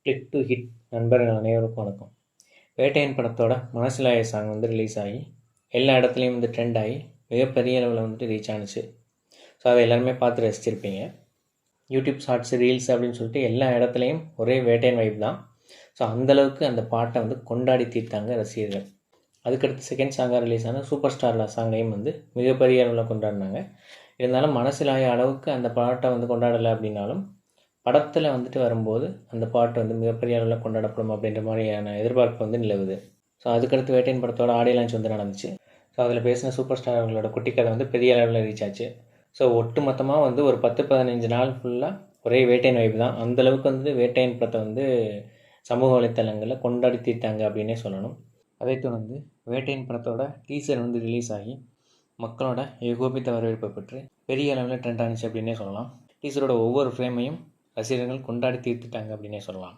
Click to hit நண்பர்கள் அனைவருக்கும் வணக்கம். வேட்டையன் படத்தோட மனசிலாய சாங் வந்து ரிலீஸ் ஆகி எல்லா இடத்துலையும் வந்து ட்ரெண்ட் ஆகி மிகப்பெரிய அளவில் வந்துட்டு ரீச் ஆணுச்சு. ஸோ அதை எல்லாருமே பார்த்து ரசிச்சிருப்பீங்க. யூடியூப் ஷார்ட்ஸ், ரீல்ஸ் அப்படின்னு சொல்லிட்டு எல்லா இடத்துலையும் ஒரே வேட்டையன் வைப் தான். ஸோ அந்தளவுக்கு அந்த பாட்டை வந்து கொண்டாடி தீர்த்தாங்க ரசிகர்கள். அதுக்கடுத்து செகண்ட் சாங்காக ரிலீஸ் ஆன சூப்பர் ஸ்டார்ல சாங்கையும் வந்து மிகப்பெரிய அளவில் கொண்டாடினாங்க. இருந்தாலும் மனசிலாய அளவுக்கு அந்த பாட்டை வந்து கொண்டாடலை அப்படின்னாலும் படத்தில் வந்துட்டு வரும்போது அந்த பாட்டு வந்து மிகப்பெரிய அளவில் கொண்டாடப்படும் அப்படின்ற மாதிரியான எதிர்பார்ப்பு வந்து நிலவுது. ஸோ அதுக்கடுத்து வேட்டையன் படத்தோட ஆடியோ லான்ச் வந்து நடந்துச்சு. ஸோ அதில் பேசின சூப்பர் ஸ்டார் அவங்களோட குட்டி கதை வந்து பெரிய அளவில் ரீச் ஆச்சு. ஸோ ஒட்டு மொத்தமாக வந்து ஒரு 10-15 நாள் ஃபுல்லாக ஒரே வேட்டையன் வைப்பு தான். அந்தளவுக்கு வந்து வேட்டையன் படத்தை வந்து சமூக வலைத்தளங்களில் கொண்டாடி தீர்த்தாங்க அப்படின்னே சொல்லணும். அதைத் தொடர்ந்து வேட்டையன் படத்தோட டீசர் வந்து ரிலீஸ் ஆகி மக்களோட ஏகோபித்த வரவேற்பை பெற்று பெரிய அளவில் ட்ரெண்ட் ஆனிச்சு அப்படின்னே சொல்லலாம். டீசரோட ஒவ்வொரு ஃப்ரேமையும் ரசிகர்கள் கொண்டாடி தீர்த்துட்டாங்க அப்படின்னே சொல்லலாம்.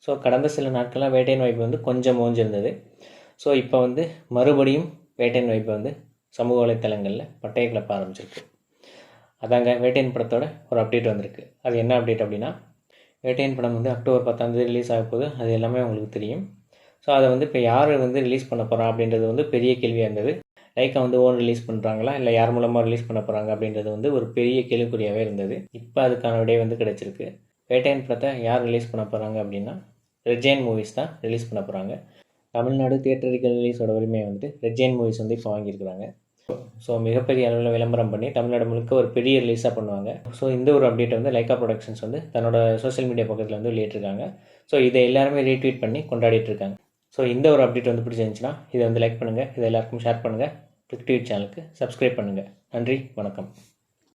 ஸோ கடந்த சில நாட்களாக வேட்டையன் வைப்பு வந்து கொஞ்சம் ஓஞ்சிருந்தது. ஸோ இப்போ வந்து மறுபடியும் வேட்டையன் வைப்பு வந்து சமூக வலைத்தளங்களில் பட்டையை கிளப்ப ஆரம்பிச்சிருக்கு. அதாங்க வேட்டையன் படத்தோட ஒரு அப்டேட் வந்திருக்கு. அது என்ன அப்டேட் அப்படின்னா, வேட்டையன் படம் வந்து அக்டோபர் 10 ரிலீஸ் ஆக போகுது. அது எல்லாமே உங்களுக்கு தெரியும். ஸோ அதை வந்து இப்போ யார் வந்து ரிலீஸ் பண்ண போகிறா அப்படின்றது வந்து பெரிய கேள்வியாக இருந்தது. லைக்கா வந்து ஓன் ரிலீஸ் பண்ணுறாங்களா இல்லை யார் மூலமாக ரிலீஸ் பண்ண போகிறாங்க அப்படின்றது வந்து ஒரு பெரிய கேள்விக்குறியாகவே இருந்தது. இப்போ அதுக்கான விடை வந்து கிடச்சிருக்கு. வேட்டையன் படத்தை யார் ரிலீஸ் பண்ண போகிறாங்க அப்படின்னா ரெட் ஜெயண்ட் மூவிஸ் தான் ரிலீஸ் பண்ண போகிறாங்க. தமிழ்நாடு தியேட்டரிக்கல் ரிலீஸோட உரிமையை வந்துட்டு ரெட் ஜெயண்ட் மூவிஸ் வந்து இப்போ வாங்கியிருக்கிறாங்க. ஸோ மிகப்பெரிய அளவில் விளம்பரம் பண்ணி தமிழ்நாடு முழுக்க ஒரு பெரிய ரிலீஸாக பண்ணுவாங்க. ஸோ இந்த ஒரு அப்டேட் வந்து லைக்கா ப்ரொடக்ஷன்ஸ் வந்து தன்னோட சோஷியல் மீடியா பக்கத்தில் வந்து வெளியிட்டிருக்காங்க. ஸோ இதை எல்லாருமே ரீட்வீட் பண்ணி கொண்டாடிட்டு இருக்காங்க. ஸோ இந்த ஒரு அப்டேட் வந்து பிடிச்சிருந்துச்சுன்னா இதை வந்து லைக் பண்ணுங்கள், இதை எல்லாருக்கும் ஷேர் பண்ணுங்கள். கிளிக் டு ஹிட் சேனலுக்கு சப்ஸ்கிரைப் பண்ணுங்கள். நன்றி, வணக்கம்.